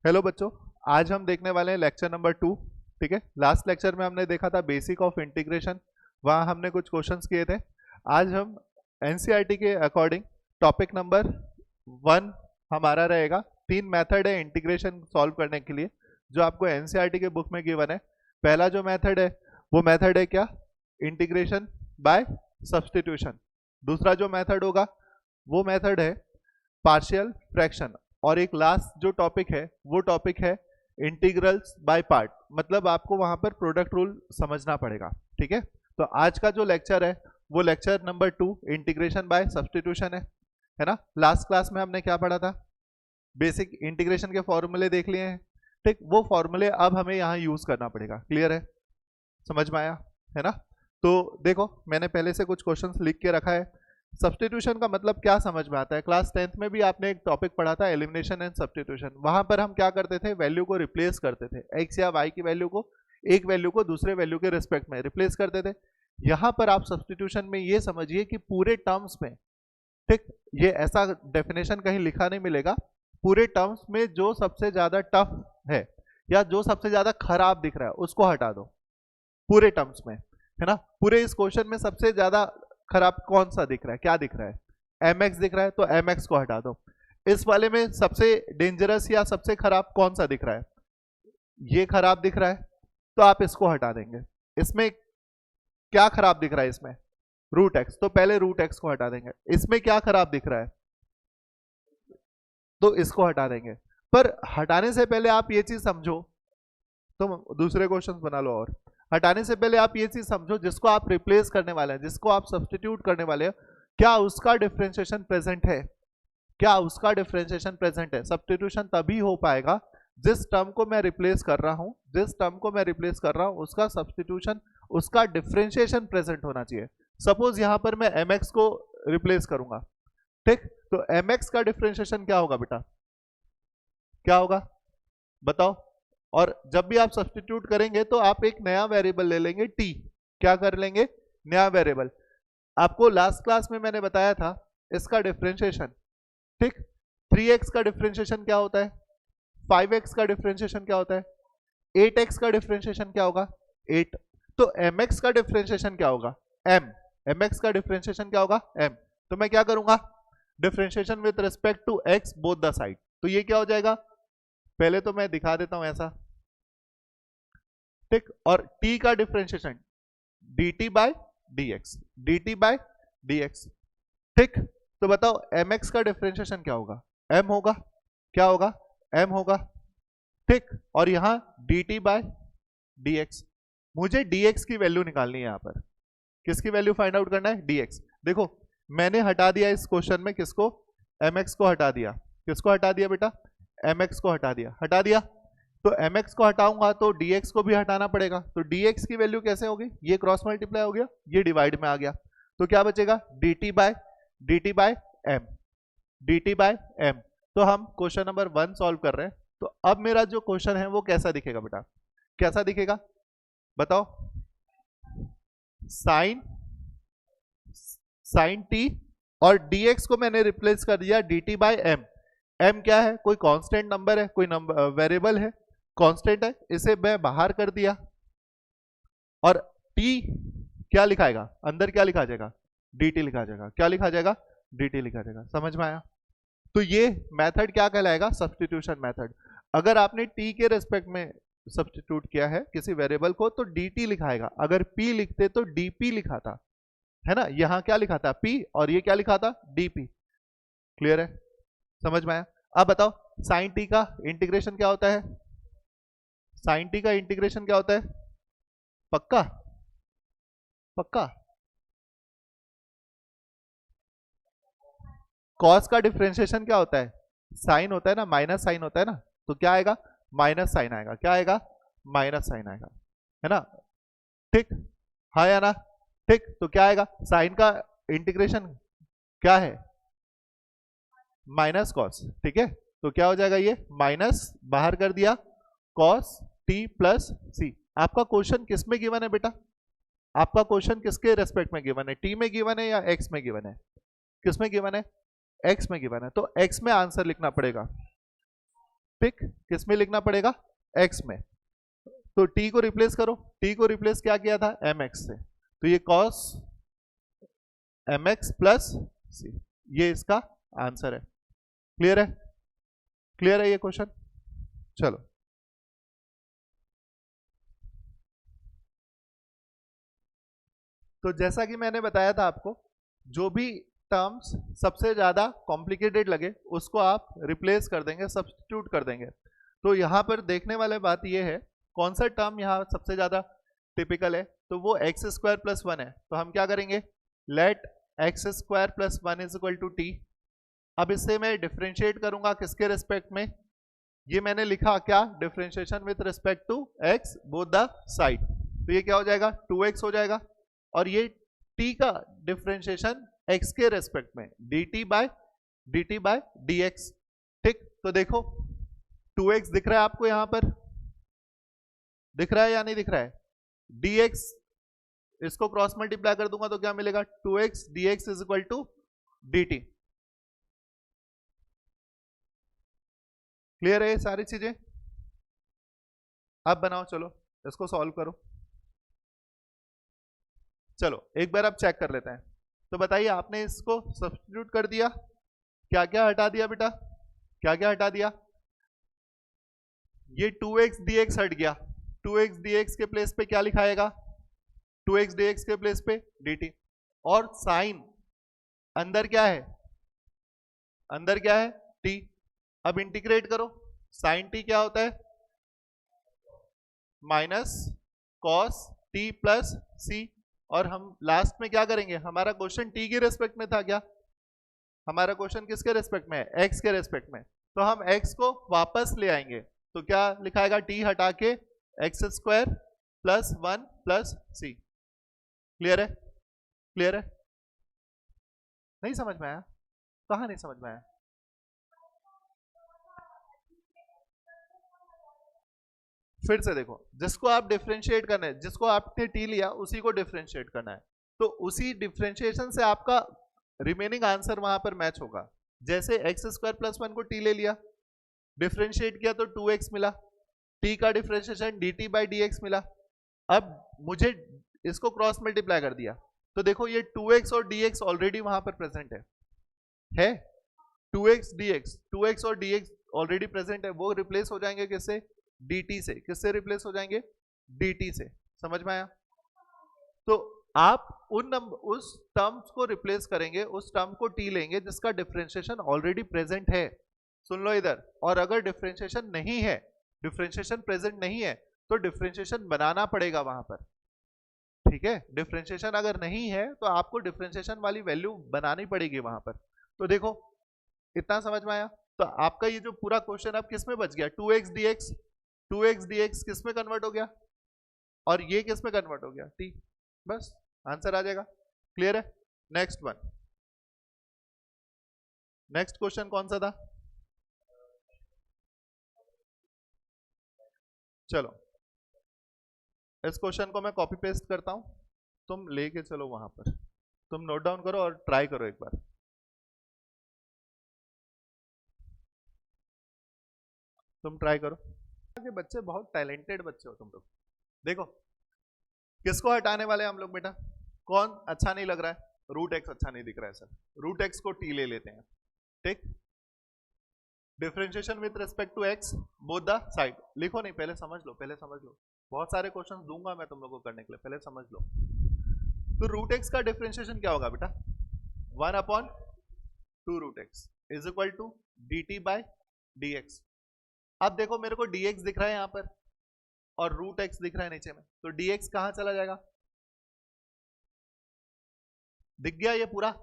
Hello बच्चों, आज हम देखने वाले हैं लेक्चर नंबर 2। ठीक है, लास्ट लेक्चर में हमने देखा था बेसिक ऑफ इंटीग्रेशन। वहाँ हमने कुछ क्वेश्चंस किए थे। आज हम एनसीईआरटी के अकॉर्डिंग टॉपिक नंबर 1 हमारा रहेगा। 3 मेथड है इंटीग्रेशन सॉल्व करने के लिए जो आपको एनसीईआरटी के बुक में गिवन है। पहला जो मेथड है वो मेथड है क्या, इंटीग्रेशन बाय सब्सटीट्यूशन। दूसरा जो मेथड होगा वो मेथड है पार्शियल फ्रैक्शन। और एक लास्ट जो टॉपिक है वो टॉपिक है इंटीग्रल्स बाय पार्ट, मतलब आपको वहां पर प्रोडक्ट रूल समझना पड़ेगा। ठीक है, तो आज का जो लेक्चर है वो lecture number 2 integration by substitution है ना। लास्ट क्लास में हमने क्या पढ़ा था, बेसिक इंटीग्रेशन के फॉर्मूले देख लिए हैं। ठीक, वो फॉर्मूले अब हमें यहाँ यूज करना पड़ेगा। क्लियर है, समझ में आया है ना। तो देखो, मैंने पहले से कुछ क्वेश्चंस लिख के रखा है। सब्स्टिट्यूशन का मतलब क्या समझ में आता है, क्लास 10th में भी आपने एक टॉपिक पढ़ा था एलिमिनेशन एंड सब्स्टिट्यूशन। वहां पर हम क्या करते थे, वैल्यू को रिप्लेस करते थे, एक्स या वाई की वैल्यू को एक वैल्यू को दूसरे वैल्यू के रिस्पेक्ट में रिप्लेस करते थे। यहां पर आप सब्स्टिट्यूशन में ये समझिए कि पूरे टर्म्स में, ठीक, ये ऐसा डेफिनेशन कहीं लिखा नहीं मिलेगा, पूरे टर्म्स में जो सबसे ज्यादा टफ है या जो सबसे ज्यादा खराब दिख रहा है उसको हटा दो पूरे टर्म्स में, है ना। पूरे इस क्वेश्चन में सबसे ज्यादा खराब कौन सा दिख रहा है, क्या दिख रहा है, mx दिख रहा है, तो mx को हटा दो। इस वाले में सबसे डेंजरस या सबसे खराब कौन सा दिख रहा है, ये खराब दिख रहा है, तो आप इसको हटा देंगे। इसमें क्या खराब दिख रहा है, इसमें रूट एक्स, तो पहले रूट एक्स को हटा देंगे। इसमें क्या खराब दिख रहा है, तो इसको हटा देंगे। पर हटाने से पहले आप ये चीज समझो, तो दूसरे क्वेश्चन बना लो। और हटाने से पहले आप ये चीज समझो, जिसको आप रिप्लेस करने वाले हैं, जिसको आप सब्स्टिट्यूट करने वाले हैं, क्या उसका डिफरेंशिएशन प्रेजेंट है, क्या उसका डिफरेंशिएशन प्रेजेंट है। सब्स्टिट्यूशन तभी हो पाएगा जिस टर्म को मैं रिप्लेस कर रहा हूं, जिस टर्म को मैं रिप्लेस कर रहा हूं उसका सब्स्टिट्यूशन, उसका डिफरेंशिएशन प्रेजेंट होना चाहिए। सपोज यहां पर मैं mx को रिप्लेस करूंगा, ठीक, तो mx का डिफरेंशिएशन क्या होगा बेटा, क्या होगा बताओ। और जब भी आप सब्स्टिट्यूट करेंगे तो आप एक नया वेरिएबल ले लेंगे t, क्या कर लेंगे, नया वेरिएबल। आपको लास्ट क्लास में मैंने बताया था इसका डिफरेंशिएशन, ठीक, 3x का डिफरेंशिएशन क्या होता है, 5x का डिफरेंशिएशन क्या होता है, 8x का डिफरेंशिएशन क्या होगा, 8। तो mx का डिफरेंशिएशन क्या होगा, m, mx का डिफरेंशिएशन क्या होगा, m। तो मैं क्या करूंगा, differentiation with respect to x both the side, तो ये क्या हो जाएगा, पहले तो मैं दिखा देता हूं ऐसा, ठीक। और t का differentiation dt by dx, dt by dx, ठीक। तो बताओ mx का डिफरेंशिएशन क्या होगा, m होगा, क्या होगा, m होगा, ठीक। और यहां dt बाय dx, मुझे dx की वैल्यू निकालनी है। यहां पर किसकी वैल्यू फाइंड आउट करना है, dx। देखो मैंने हटा दिया इस क्वेश्चन में किसको, mx को हटा दिया, किसको हटा दिया बेटा, mx को हटा दिया, हटा दिया। तो mx को हटाऊंगा तो dx को भी हटाना पड़ेगा, तो dx की वैल्यू कैसे होगी, ये क्रॉस मल्टीप्लाई हो गया, ये डिवाइड में आ गया, तो क्या बचेगा, dt by m, dt by m। तो हम क्वेश्चन नंबर 1 सॉल्व कर रहे हैं। तो अब मेरा जो क्वेश्चन है वो कैसा दिखेगा बेटा, कैसा दिखेगा बताओ, साइन t और dx को मैंने रिप्लेस कर दिया dt बाय m। m क्या है, कोई कांस्टेंट नंबर है, कोई नंबर वेरिएबल है, कांस्टेंट है, इसे मैं बाहर कर दिया। और t क्या लिखाएगा, अंदर क्या लिखा जाएगा, dt लिखा जाएगा, क्या लिखा जाएगा, dt लिखा जाएगा। समझ में आया। तो ये मेथड क्या कहलाएगा, सब्स्टिट्यूशन मेथड। अगर आपने t के रेस्पेक्ट में सब्स्टिट्यूट किया है किसी वेरिएबल को तो dt लिखाएगा, अगर p लिखते तो dp लिखा था, है ना। यहां क्या लिखा था, p, और ये क्या लिखा था, dp। क्लियर है, समझ में आया। अब बताओ साइन t का इंटीग्रेशन क्या होता है, साइन t का इंटीग्रेशन क्या होता है, पक्का पक्का, कॉस का डिफरेंशिएशन क्या होता है, साइन होता है ना, माइनस साइन होता है ना, तो क्या आएगा, माइनस साइन आएगा, क्या आएगा, माइनस साइन आएगा, है ना, ठीक, हाँ या ना, ठीक। तो क्या आएगा, साइन का इंटीग्रेशन क्या है, माइनस कॉस, ठीक है। तो क्या हो जाएगा, ये माइनस बाहर कर दिया, कॉस टी प्लस सी। आपका क्वेश्चन किस में गिवन है बेटा, आपका क्वेश्चन किसके रेस्पेक्ट में गिवन है, टी में गिवन है या एक्स में गिवन है, किस में गिवन है, एक्स में गिवन है, तो एक्स में आंसर लिखना पड़ेगा। ठीक, किस में लिखना पड़ेगा, x में। तो t को रिप्लेस करो, t को रिप्लेस क्या किया था, mx से, तो ये cos mx प्लस c, ये इसका आंसर है। क्लियर है, क्लियर है ये क्वेश्चन। चलो तो जैसा कि मैंने बताया था आपको, जो भी टर्म्स सबसे ज्यादा कॉम्प्लिकेटेड लगे उसको आप रिप्लेस कर देंगे, सब्स्टिट्यूट कर देंगे। तो यहाँ पर देखने वाली बात ये है, कौन सा टर्म यहाँ सबसे ज्यादा टिपिकल है, तो वो एक्स स्क्वायर प्लस वन है। तो हम क्या करेंगे, let X square plus one is equal to T. अब इससे मैं डिफ्रेंशिएट करूंगा किसके रेस्पेक्ट में, ये मैंने लिखा क्या, differentiation with respect to X both the side. तो ये क्या हो जाएगा, 2x हो जाएगा, और ये t का डिफ्रेंशिएशन x के रेस्पेक्ट में dt बाय dx। ठीक, तो देखो 2x दिख रहा है आपको, यहां पर दिख रहा है या नहीं दिख रहा है, dx इसको क्रॉस मल्टीप्लाई कर दूंगा तो क्या मिलेगा, 2x dx is equal to dt। Clear है ये सारी चीजें। अब बनाओ, चलो इसको सॉल्व करो। चलो एक बार अब चेक कर लेते हैं। तो बताइए, आपने इसको सब्स्टिट्यूट कर दिया, क्या क्या हटा दिया बेटा, क्या क्या हटा दिया, ये 2x dx हट गया, 2x dx के प्लेस पे क्या लिखाएगा, 2x dx के प्लेस पे dt, और साइन अंदर क्या है, अंदर क्या है t। अब इंटीग्रेट करो, साइन t क्या होता है, minus cos t plus c। और हम लास्ट में क्या करेंगे, हमारा क्वेश्चन t के रेस्पेक्ट में था क्या, हमारा क्वेश्चन किसके रेस्पेक्ट में है, x के रेस्पेक्ट में। तो हम x को वापस ले आएंगे, तो क्या लिखाएगा, t हटा के x square plus one plus C. Clear है, क्लियर है, नहीं समझ में आया, कहाँ नहीं समझ में आया, फिर से देखो, जिसको आप डिफ्रेंशिएट करना है, जिसको आपने टी लिया उसी को डिफ्रेंशिएट करना है, तो उसी डिफ्रेंशिएशन से आपका रिमेनिंग आंसर वहां पर मैच होगा। जैसे एक्स स्क्वायर प्लस वन को टी ले लिया, डिफ्रेंशिएट किया तो 2x मिला, टी का डिफ्रेंशिएशन dt बाई dx मिला। अब मुझे इसको क्रॉस मल्टीप्लाई कर दिया, तो देखो ये 2x और dx ऑलरेडी वहां पर प्रेजेंट है 2x dx, 2x और dx ऑलरेडी प्रेजेंट है, वो रिप्लेस हो जाएंगे किससे, dt से। किससे रिप्लेस हो जाएंगे, dt से। समझ में आया। तो आप उस टर्म्स को रिप्लेस करेंगे, उस टर्म को t लेंगे जिसका डिफरेंशिएशन ऑलरेडी प्रेजेंट है। सुन लो इधर, और अगर डिफरेंशिएशन नहीं है, डिफरेंशिएशन प्रेजेंट नहीं है, तो डिफरेंशिएशन बनाना पड़ेगा वहां पर। ठीक है, डिफरेंशिएशन अगर नहीं है तो आपको डिफरेंशिएशन वाली वैल्यू बनानी पड़ेगी वहां पर। तो देखो इतना समझ में आया। तो आपका ये जो पूरा क्वेश्चन अब किस में बच गया, 2x dx किस में कन्वर्ट हो गया, और ये किस में कन्वर्ट हो गया, t। बस आंसर आ जाएगा। क्लियर है। नेक्स्ट वन, नेक्स्ट क्वेश्चन कौन सा था, चलो इस क्वेश्चन को मैं कॉपी पेस्ट करता हूं, तुम लेके चलो वहां पर, तुम नोट डाउन करो और ट्राई करो एक बार। तुम ट्राई करो, के बच्चे बहुत टैलेंटेड बच्चे हो तुम लोग। देखो किसको हटाने वाले हैं हम लोग बेटा, कौन अच्छा नहीं लग रहा है, रूट एक्स अच्छा नहीं दिख रहा है सर, रूट एक्स को टी ले लेते हैं। ठीक, differentiation with respect to X both the side. लिखो नहीं, पहले समझ लो, पहले समझ लो, बहुत सारे क्वेश्चन दूंगा मैं तुम लोगों को करने के लिए, पहले समझ लो। तो रूट एक्स का डिफरेंशिएशन क्या होगा बेटा, 1/2 root X is equal to D T by D X. अब देखो मेरे को dx दिख रहा है यहां पर और रूट एक्स दिख रहा है नीचे में, तो dx कहां चला जाएगा, दिख गया ये पूरा।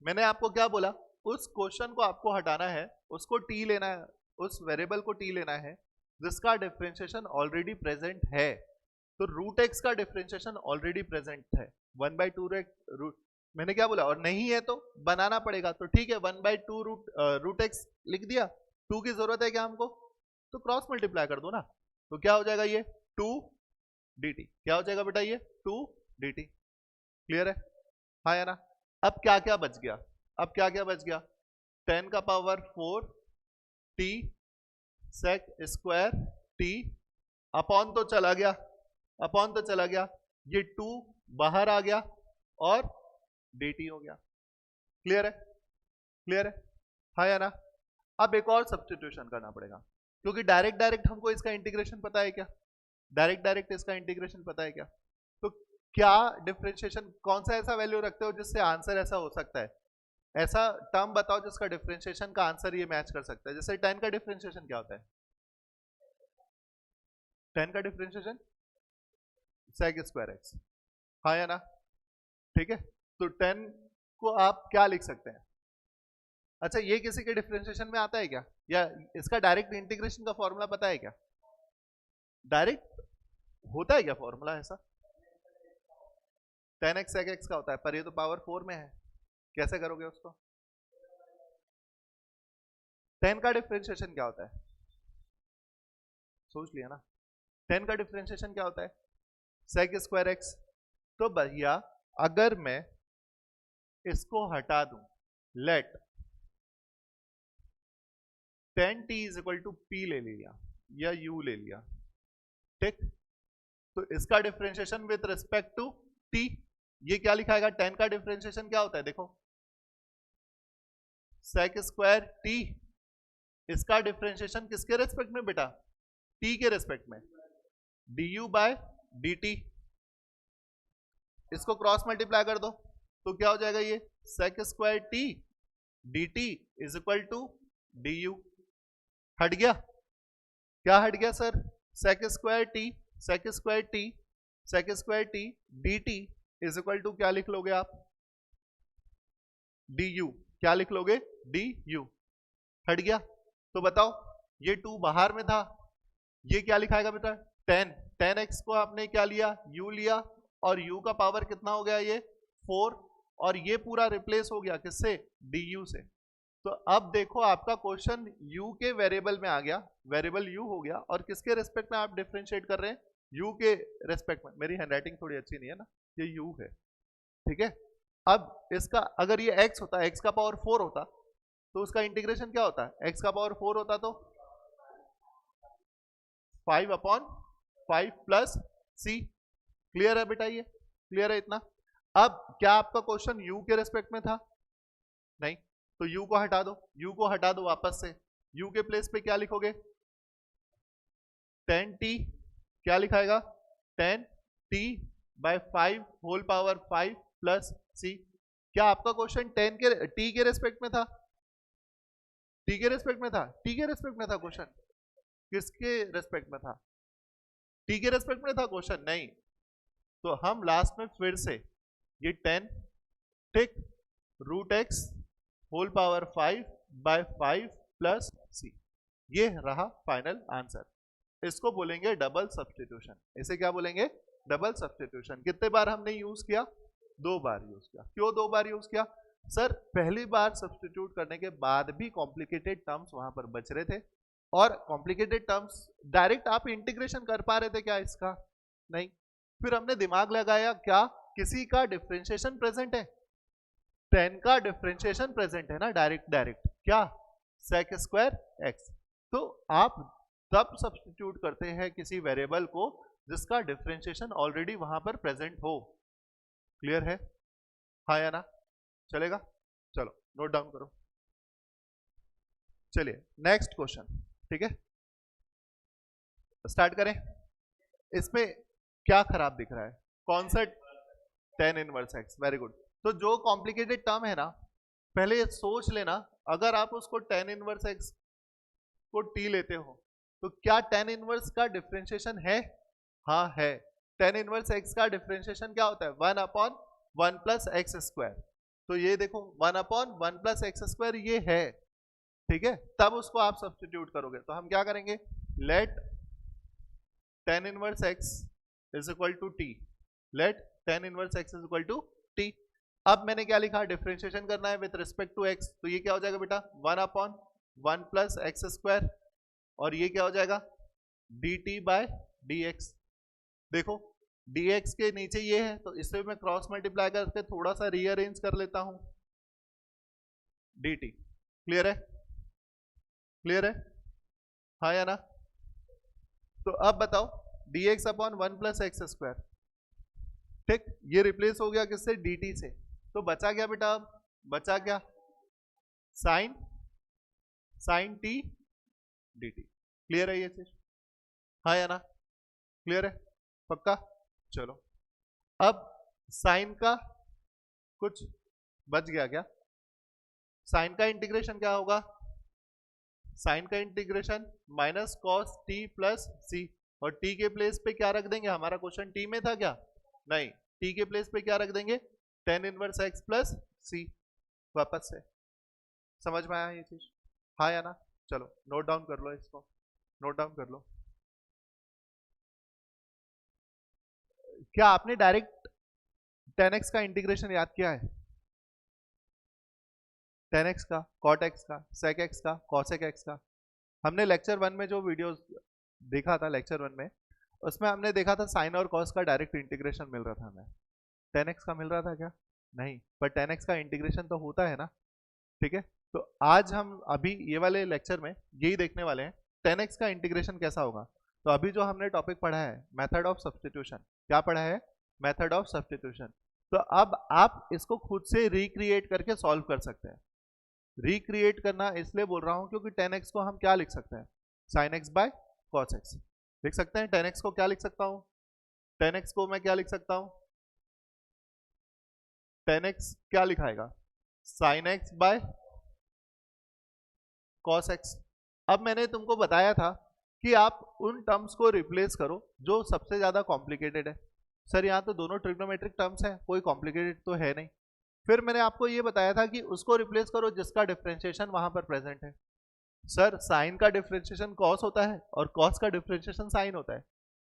मैंने आपको क्या बोला, उस क्वेश्चन को आपको हटाना है, उसको t लेना है, उस वेरिएबल को t लेना है जिसका डिफरेंशिएशन ऑलरेडी प्रेजेंट है। तो रूट एक्स का डिफरेंशिएशन ऑलरेडी प्रेजेंट है, 1/2 रूट, मैंने क्या बोला, और नहीं है तो बनाना पड़ेगा। तो ठीक है, 1/2 रूट एक्स लिख दिया, 2 की जरूरत है क्या हमको, तो क्रॉस मल्टीप्लाई कर दो ना, तो क्या हो जाएगा ये 2 dt, क्या हो जाएगा बेटा ये 2 dt। क्लियर है, हाँ या ना। अब क्या क्या बच गया, अब क्या क्या बच गया, 10 का power 4 t sec square T upon तो चला गया, अपॉन तो चला गया, ये 2 बाहर आ गया और dt हो गया। क्लियर है? क्लियर है? हाँ या ना? अब एक और सब्स्टिट्यूशन करना पड़ेगा, क्योंकि डायरेक्ट डायरेक्ट हमको इसका इंटीग्रेशन पता है क्या? डायरेक्ट डायरेक्ट इसका इंटीग्रेशन पता है क्या? तो क्या डिफरेंशिएशन, कौन सा ऐसा वैल्यू रखते हो जिससे आंसर ऐसा हो सकता है? ऐसा टर्म बताओ जिसका डिफरेंशिएशन का आंसर ये मैच कर सकता है। जैसे 10 का डिफरेंशिएशन क्या होता है? 10 का डिफरेंशिएशन सेक स्क्वायर एक्स, हाँ या ना? ठीक है, तो 10 को आप क्या लिख सकते हैं? अच्छा, ये किसी के डिफरेंशिएशन में आता है क्या, या इसका डायरेक्ट इंटीग्रेशन का फॉर्मूला पता है क्या? डायरेक्ट होता है क्या फॉर्मूला ऐसा? 10x sec x का होता है, पर ये तो पावर 4 में है, कैसे करोगे उसको? 10 का डिफरेंशिएशन क्या होता है? सोच लिया ना? 10 का डिफरेंशिएशन क्या होता है? Sec square X. तो भैया अगर मैं इसको हटा दूं, let 10t is equal to P ले लिया या u ले लिया, ठीक, तो इसका differentiation with respect to t, ये क्या लिखाएगा? 10 का डिफरेंशिएशन क्या होता है? देखो, सेक स्क्वायर t, इसका डिफरेंशिएशन किसके रेस्पेक्ट में बेटा? t के रेस्पेक्ट में, du बाय dt। इसको क्रॉस मल्टीप्लाई कर दो तो क्या हो जाएगा? ये sec square t dt is equal to du। हट गया? क्या हट गया sir? Sec square T, sec square T, sec square T dt is equal to क्या लिख लोगे आप? du। क्या लिख लोगे? du। हट गया? तो बताओ, ये 2 बाहर में था, ये क्या लिखाएगा बेटा? 10, 10x को आपने क्या लिया? u लिया, और u का पावर कितना हो गया? ये 4, और ये पूरा रिप्लेस हो गया किससे? du से। तो अब देखो आपका क्वेश्चन u के वेरिएबल में आ गया, वेरिएबल u हो गया, और किसके रेस्पेक्ट में आप डिफरेंशिएट कर रहे हैं? u के रेस्पेक्ट में। मेरी हैंडराइटिंग थोड़ी अच्छी नहीं है ना, ये u है, ठीक है। अब इसका अगर ये x होता, x का पावर 4 होता, तो उसका इंटीग्रेशन क्या होता? x का पावर 4 होता तो 5/5 प्लस c। क्लियर है बेटा? ये क्लियर है इतना? अब क्या आपका क्वेश्चन u के रेस्पेक्ट में था? नहीं, तो u को हटा दो, u को हटा दो वापस से, u के प्लेस पे क्या लिखोगे? 10t, क्या लिखाएगा? 10t by 5 whole power 5 plus c। क्या आपका क्वेश्चन 10 के t के रेस्पेक्ट में था? t के रेस्पेक्ट में था? t के रेस्पेक्ट में था क्वेश्चन? किसके रेस्पेक्ट में था? t के रेस्पेक्ट में था क्वेश्चन? नहीं। तो हम लास्ट में फिर से ये 10, ठीक, root x whole power 5 by 5 plus C, ये रहा फाइनल आंसर। इसको बोलेंगे डबल सब्स्टिट्यूशन। इसे क्या बोलेंगे? Double substitution. कितने बार हमने यूज किया? 2 बार यूज किया। क्यों 2 बार यूज किया? सर पहली बार सब्स्टिट्यूट करने के बाद भी कॉम्प्लिकेटेड टर्म्स वहां पर बच रहे थे, और कॉम्प्लिकेटेड टर्म्स डायरेक्ट आप इंटीग्रेशन कर पा रहे थे क्या इसका? नहीं। फिर हमने दिमाग लगाया, क्या किसी का डिफरेंशिएशन प्रेजेंट है? 10 का डिफरेंशिएशन प्रेजेंट है ना, डायरेक्ट डायरेक्ट, क्या? Sec square X. तो आप तब सब्स्टिट्यूट करते हैं किसी वेरिएबल को जिसका डिफरेंशिएशन ऑलरेडी वहां पर प्रेजेंट हो। क्लियर है? हाँ या ना? चलेगा? चलो नोट डाउन करो। चलिए नेक्स्ट क्वेश्चन, ठीक है, स्टार्ट करें। इसमें क्या खराब दिख रहा है? कौन सा? 10 इनवर्स एक्स, वेरी गुड। तो जो कॉम्प्लिकेटेड टर्म है ना, पहले ये सोच लेना, अगर आप उसको 10 इनवर्स एक्स को t लेते हो, तो क्या 10 इनवर्स का डिफरेंशिएशन है? हाँ है। 10 इनवर्स एक्स का डिफरेंशिएशन क्या होता है? 1/1 प्लस एक्स स्क्वायर। तो ये देखो 1/1 प्लस एक्स स्क्वायर ये है, ठीक है। तब उसको आप सब्स्टिट्यूट करोगे तो हम क्या करेंगे? Let 10 inverse X is equal to T, let 10 inverse X is equal to T. अब मैंने क्या लिखा? डिफरेंशिएशन करना है विद रिस्पेक्ट टू एक्स, तो ये क्या हो जाएगा बेटा? 1/1 प्लस एक्स स्क्वायर, और ये क्या हो जाएगा? dt by dx। देखो dx के नीचे ये है, तो इसे मैं क्रॉस मल्टीप्लाई करके थोड़ा सा रीअरेंज कर लेता हूं, dt। क्लियर है? क्लियर है? हाँ या ना? तो अब बताओ dx अपॉन 1 + x², ठीक, ये रिप्लेस हो गया किससे? dt से। तो बचा क्या बेटा? अब बचा क्या? Sign t dt। क्लियर है ये चीज? हाँ या ना? क्लियर है? पक्का? चलो अब साइन का कुछ बच गया क्या? साइन का इंटीग्रेशन क्या होगा? साइन का integration minus cos t plus C, और टी के प्लेस पे क्या रख देंगे? हमारा क्वेश्चन टी में था क्या? नहीं, टी के प्लेस पे क्या रख देंगे? टेन इनवर्स एक्स प्लस सी। वापस से समझ में आया ये चीज? हाँ या ना? चलो नोट डाउन कर लो इसको, नोट डाउन कर लो। क्या आपने डायरेक्ट 10x का इंटीग्रेशन याद किया है? 10x का, cot x का, sec x का, cosec x का। हमने लेक्चर 1 में जो वीडियोस देखा था, लेक्चर 1 में, उसमें हमने देखा था साइन और कॉस का डायरेक्ट इंटीग्रेशन मिल रहा था हमें। 10x का मिल रहा था क्या? नहीं, पर 10x का इंटीग्रेशन तो होता है ना, ठीक है। तो आज हम अभी ये वाले लेक्चर में यही देखने वाले हैं, 10x का इंटीग्रेशन कैसा होगा। तो अभी जो हमने टॉपिक पढ़ा है मेथड ऑफ सब्स्टिट्यूशन, क्या पढ़ा है? Method of substitution. तो अब आप इसको खुद से रिक्रिएट करके सॉल्व कर सकते हैं। रिक्रिएट करना इसलिए बोल रहा हूं क्योंकि 10x को हम क्या लिख सकते हैं? sin x by cos x लिख सकते हैं। 10x को क्या लिख सकता हूं? 10x को मैं क्या लिख सकता हूं? 10x क्या लिखाएगा? sin x by cos x। अब मैंने तुमको बताया था कि आप उन टर्म्स को रिप्लेस करो जो सबसे ज्यादा कॉम्प्लिकेटेड है। सर यहाँ तो दोनों ट्रिग्नोमेट्रिक टर्म्स हैं, कोई कॉम्प्लिकेटेड तो है नहीं। फिर मैंने आपको ये बताया था कि उसको रिप्लेस करो जिसका डिफरेंशिएशन वहां पर प्रेजेंट है। सर साइन का डिफरेंशिएशन कॉस होता है और कॉस का डिफरेंशिएशन साइन होता है।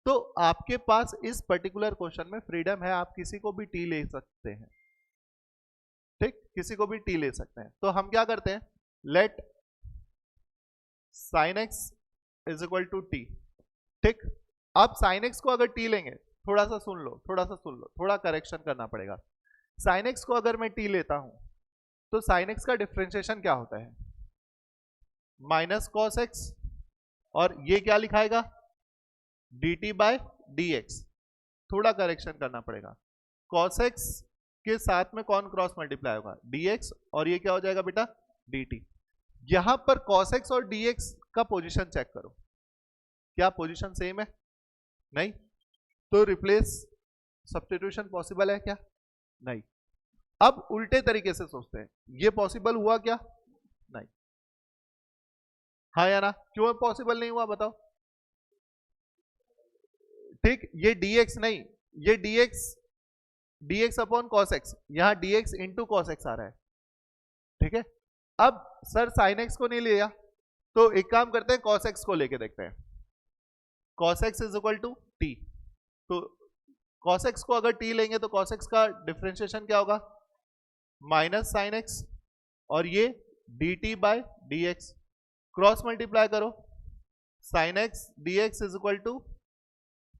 तो आपके पास इस पर्टिकुलर क्वेश्चन में फ्रीडम है, आप किसी को भी टी ले सकते हैं, ठीक, किसी को भी टी ले सकते हैं। तो हम क्या करते हैं? Let sine X is equal to T, ठीक। अब साइन एक्स को अगर टी लेंगे, थोड़ा सा सुन लो, थोड़ा सा सुन लो, थोड़ा करेक्शन करना पड़ेगा। साइन एक्स को अगर मैं टी लेता हूं तो साइन एक्स का डिफरेंशिएशन क्या होता है? माइनस कॉस एक्स, और ये क्या लिखाएगा? D t by d x. थोड़ा करेक्शन करना पड़ेगा। कॉस एक्स के साथ में कौन क्रॉस मल्टीप्लाई होगा? डी एक्स, और ये क्या हो जाएगा बेटा? D t. यहां पर कॉस एक्स और डी एक्स का पोजिशन चेक करो, क्या पोजिशन सेम है? नहीं, तो रिप्लेस सब्स्टिट्यूशन पॉसिबल है क्या? नहीं। अब उल्टे तरीके से सोचते हैं, ये पॉसिबल हुआ क्या? नहीं। हाँ या ना? क्यों पॉसिबल नहीं हुआ बताओ? ठीक, ये dx नहीं, ये dx अपॉन कॉस एक्स, यहां dx इंटू कॉस एक्स आ रहा है, ठीक है। अब सर साइन एक्स को नहीं लिया, तो एक काम करते हैं, कॉस एक्स को लेके देखते हैं। Cos X is equal to T, तो कॉस एक्स को अगर टी लेंगे तो कॉस एक्स का डिफरेंशिएशन क्या होगा? माइनस साइन एक्स, और ये d t by d x. Cross multiply करो, sine x D x is equal to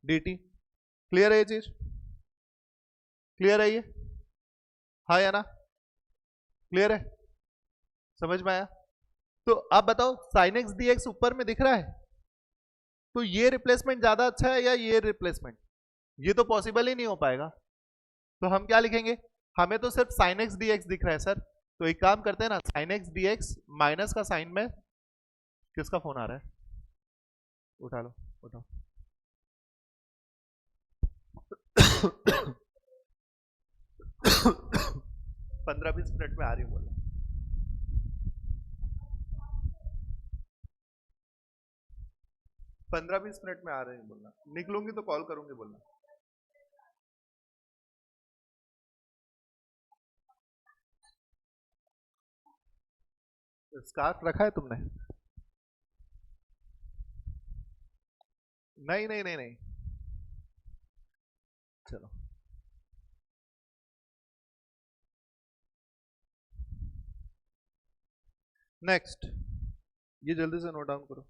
D t. Clear है ये चीज? क्लियर है ये? हाँ या ना? क्लियर है? समझ में आया? तो अब बताओ साइन एक्स डी एक्स ऊपर में दिख रहा है, तो ये रिप्लेसमेंट ज्यादा अच्छा है या ये रिप्लेसमेंट? ये तो पॉसिबल ही नहीं हो पाएगा। तो हम क्या लिखेंगे? हमें तो सिर्फ साइन एक्स डी एक्स दिख रहा है सर, तो एक काम करते हैं ना, sign x D x minus का साइन में, किसका फोन आ रहा है? उठा लो, उठाओ। 15-20 मिनट में आ रही हूँ बोला। 15-20 मिनट में आ रहे हैं बोलना, निकलूंगी तो कॉल करूंगी बोलना। स्कार्फ रखा है तुमने? नहीं नहीं नहीं नहीं, चलो। नेक्स्ट, ये जल्दी से नोट डाउन करो।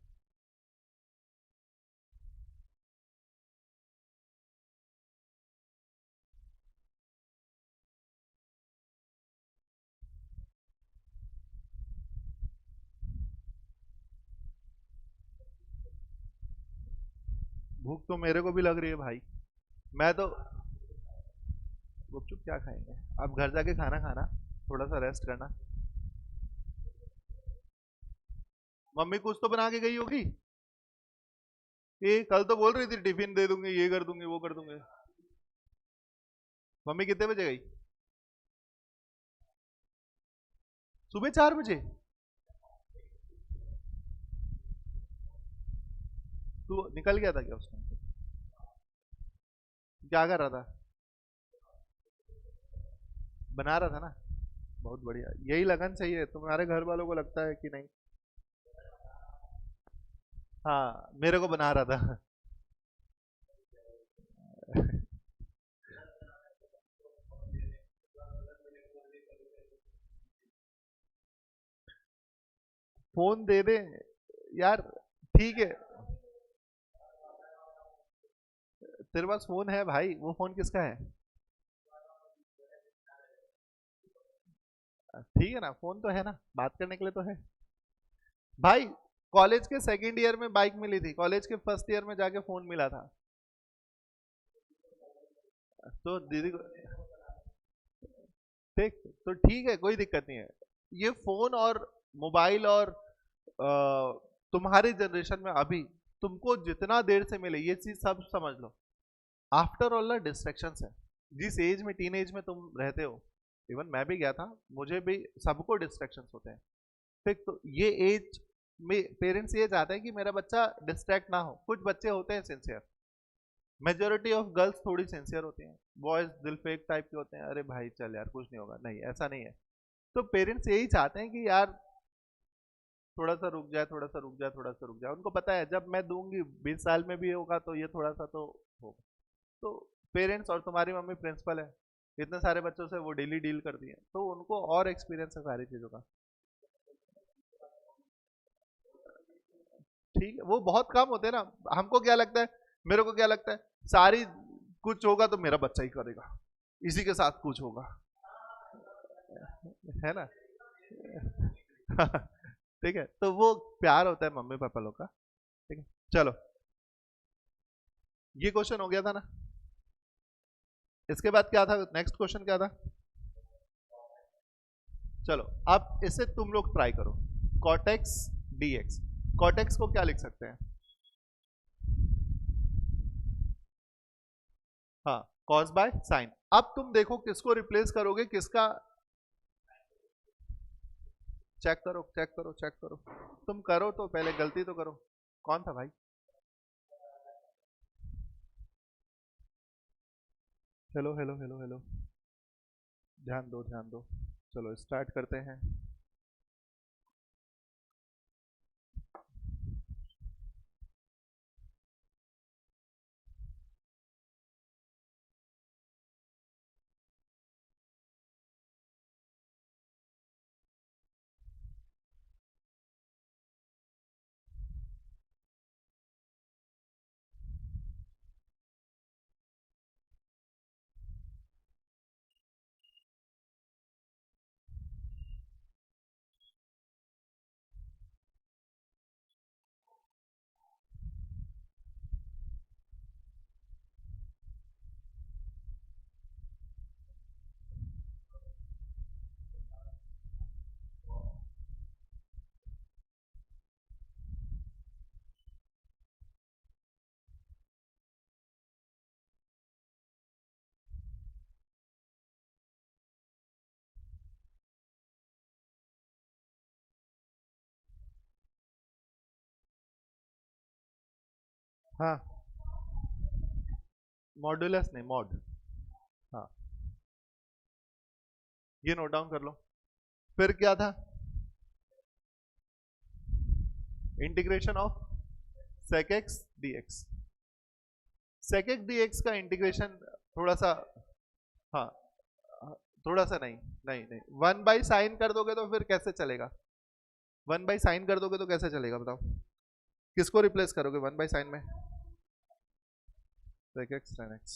भूख तो मेरे को भी लग रही है भाई। मैं तो गुपचुप क्या खाएंगे, अब घर जाके खाना खाना, थोड़ा सा रेस्ट करना। मम्मी कुछ तो बना के गई होगी। ये कल तो बोल रही थी टिफिन दे दूंगी, ये कर दूंगी, वो कर दूंगी। मम्मी कितने बजे गई? सुबह 4 बजे? तू निकल गया था क्या उस टाइम पे? क्या कर रहा था? बना रहा था ना। बहुत बढ़िया, यही लगन चाहिए तुम्हारे घर वालों को, लगता है कि नहीं? हाँ, मेरे को बना रहा था। फोन दे दे यार। ठीक है, तेरे पास फोन है भाई, वो फोन किसका है? ठीक है ना, फोन तो है ना, बात करने के लिए तो है भाई। कॉलेज के सेकंड ईयर में बाइक मिली थी, कॉलेज के फर्स्ट ईयर में जाके फोन मिला था। तो दीदी को देख, तो ठीक है, कोई दिक्कत नहीं है। ये फोन और मोबाइल और तुम्हारी जनरेशन में अभी तुमको जितना देर से मिले ये चीज सब समझ लो, आफ्टर ऑल ना डिस्ट्रैक्शंस है। जिस एज में, टीन एज में तुम रहते हो, इवन मैं भी गया था, मुझे भी, सबको डिस्ट्रैक्शंस होते हैं। ठीक, तो ये एज में पेरेंट्स ये चाहते हैं कि मेरा बच्चा डिस्ट्रैक्ट ना हो। कुछ बच्चे होते हैं सिंसियर, मेजोरिटी ऑफ गर्ल्स थोड़ी सिंसियर होती हैं, बॉयज दिल फेक टाइप के होते हैं, अरे भाई चल यार कुछ नहीं होगा, नहीं ऐसा नहीं है। तो पेरेंट्स यही चाहते हैं कि यार थोड़ा सा रुक जाए, थोड़ा सा रुक जाए, थोड़ा सा रुक जाए। उनको पता है जब मैं दूंगी 20 साल में भी होगा, तो ये थोड़ा सा तो होगा। तो पेरेंट्स, और तुम्हारी मम्मी प्रिंसिपल है, इतने सारे बच्चों से वो डेली डील करती है, तो उनको और एक्सपीरियंस है सारी चीज़ों का। ठीक है, वो बहुत कम होते हैं ना। हमको क्या लगता है, मेरे को क्या लगता है, सारी कुछ होगा तो मेरा बच्चा ही करेगा, इसी के साथ कुछ होगा, है ना? ठीक है, तो वो प्यार होता है मम्मी पापा लोग का। ठीक है, चलो, ये क्वेश्चन हो गया था ना। इसके बाद क्या था, नेक्स्ट क्वेश्चन क्या था? चलो, अब इसे तुम लोग ट्राई करो। कॉटेक्स डीएक्स, कॉटेक्स को क्या लिख सकते हैं? हाँ, कॉस बाय साइन। अब तुम देखो किसको रिप्लेस करोगे, किसका? चेक करो, चेक करो, चेक करो। तुम करो तो पहले, गलती तो करो। कौन था भाई? हेलो हेलो हेलो हेलो, ध्यान दो, ध्यान दो। चलो स्टार्ट करते हैं। हाँ, मॉड्यूलस नहीं, मॉड। हाँ, ये नोट डाउन कर लो। फिर क्या था? Integration of sec x dx। sec x dx का इंटीग्रेशन थोड़ा सा, हाँ, थोड़ा सा नहीं, नहीं नहीं, 1/sin कर दोगे तो फिर कैसे चलेगा? 1/sin कर दोगे तो कैसे चलेगा बताओ? किसको रिप्लेस करोगे 1/sin में? sec x tan x,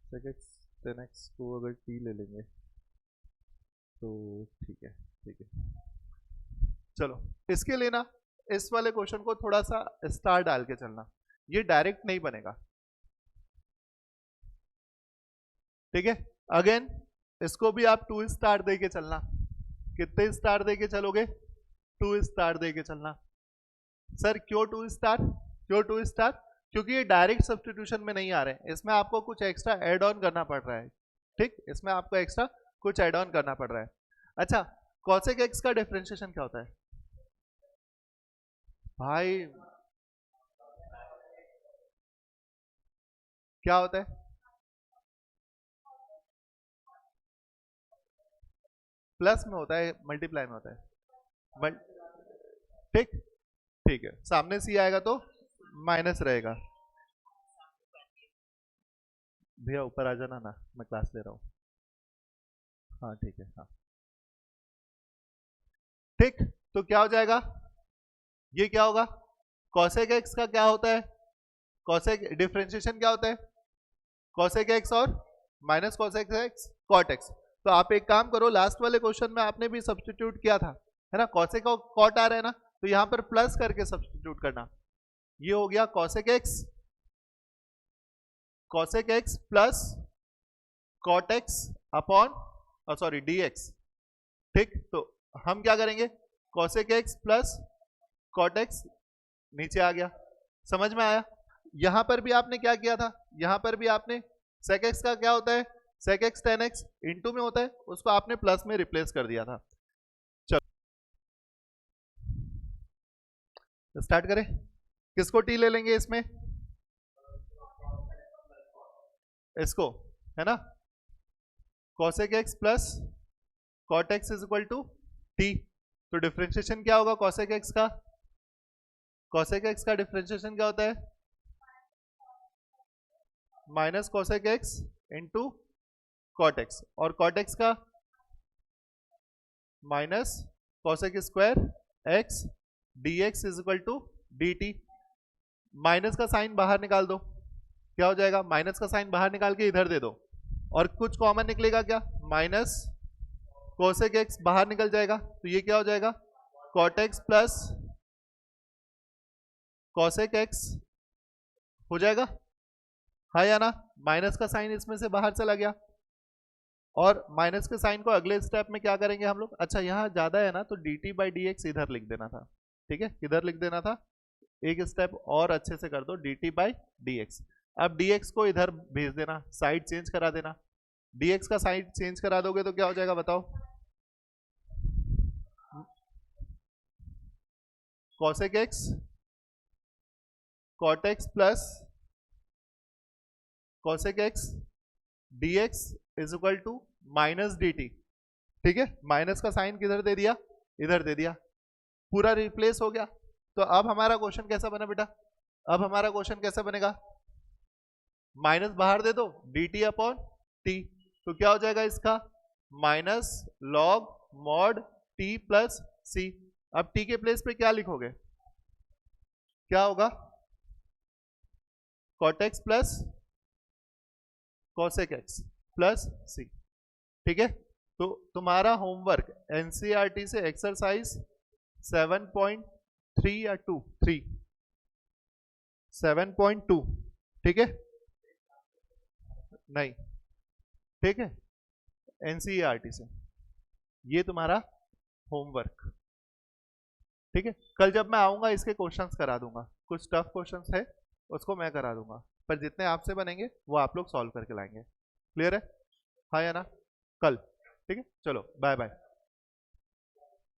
sec x tan x को अगर t ले लेंगे तो ठीक है, ठीक है। चलो, इसके लिए ना, इस वाले क्वेश्चन को थोड़ा सा स्टार डाल के चलना। ये डायरेक्ट नहीं बनेगा, ठीक है। अगेन इसको भी आप 2 स्टार दे के चलना। कितने स्टार दे के चलोगे? 2 स्टार दे के चलना। सर क्यों 2 स्टार? क्यों 2 स्टार? क्योंकि ये डायरेक्ट सब्स्टिट्यूशन में नहीं आ रहे हैं, इसमें आपको कुछ एक्स्ट्रा ऐड ऑन करना पड़ रहा है, ठीक, इसमें आपको एक्स्ट्रा कुछ ऐड ऑन करना पड़ रहा है। अच्छा, कॉसेक एक्स का डिफरेंशिएशन क्या होता है भाई? क्या होता है? प्लस में होता है, मल्टीप्लाई में होता है, ठीक, ठीक है। सामने सी आएगा तो माइनस रहेगा। भैया ऊपर आ जाना ना, मैं क्लास ले रहा हूँ। हाँ ठीक है, हाँ ठीक। तो क्या हो जाएगा? ये क्या होगा? कॉसेक एक्स का क्या होता है? कॉसेक डिफरेंशिएशन क्या होता है? कॉसेक एक्स और minus cosec X cot X. तो आप एक काम करो, लास्ट वाले क्वेश्चन में आपने भी सब्स्टिट्यूट किया था, है ना, कॉसेक और कॉट आ रहे हैं ना, तो यहां पर प्लस करके सब्स्टिट्यूट करना। ये हो गया cosec x plus cot X upon sorry D X, ठीक। तो हम क्या करेंगे? Cosec x plus cot X नीचे आ गया, समझ में आया? यहां पर भी आपने क्या किया था? यहां पर भी आपने सेक एक्स का क्या होता है? Sec X tan X into में होता है, उसको आपने प्लस में रिप्लेस कर दिया था। चलो स्टार्ट करें। किसको टी ले लेंगे इसमें? इसको, है ना, cosec x plus cot X is equal to T. तो डिफरेंशिएशन क्या होगा कॉसेक एक्स का? कॉसेक एक्स का डिफरेंशिएशन क्या होता है? Minus cosec X into cot X, और कॉट एक्स का minus cosec square X D x is equal to D T. Minus का साइन बाहर निकाल दो, क्या हो जाएगा? माइनस का साइन बाहर निकाल के इधर दे दो, और कुछ कॉमन निकलेगा क्या? माइनस कोसेक एक्स बाहर निकल जाएगा, तो ये क्या हो जाएगा? Cot x plus cosec X हो जाएगा, हाँ या ना? माइनस का साइन इसमें से बाहर चला गया, और माइनस के साइन को अगले स्टेप में क्या करेंगे हम लोग? अच्छा यहाँ ज्यादा है ना, तो D T by D x इधर लिख देना था, ठीक है, इधर लिख देना था। एक स्टेप और अच्छे से कर दो, D T by D X. अब डी एक्स को इधर भेज देना, साइड चेंज करा देना। डी एक्स का साइड चेंज करा दोगे तो क्या हो जाएगा बताओ? Cosec X cot x plus cosec X D x is equal to minus D T, ठीक है। माइनस का साइन किधर दे दिया? इधर दे दिया, पूरा रिप्लेस हो गया। तो अब हमारा क्वेश्चन कैसा बना बेटा? अब हमारा क्वेश्चन कैसा बनेगा? माइनस बाहर दे दो, डी टी अपॉन टी, तो क्या हो जाएगा इसका? Minus log mod t plus C. अब टी के प्लेस पे क्या लिखोगे? क्या होगा? Cot x plus cosec x plus C, ठीक है। तो तुम्हारा होमवर्क एनसीईआरटी से एक्सरसाइज 7.3 या 2 7.2, ठीक है, नहीं, ठीक है, एनसीईआरटी से ये तुम्हारा होमवर्क, ठीक है। कल जब मैं आऊंगा इसके क्वेश्चंस करा दूंगा, कुछ टफ क्वेश्चंस है उसको मैं करा दूंगा, पर जितने आपसे बनेंगे वो आप लोग सॉल्व करके लाएंगे। क्लियर है, हाँ या ना? कल, ठीक है, चलो बाय बाय।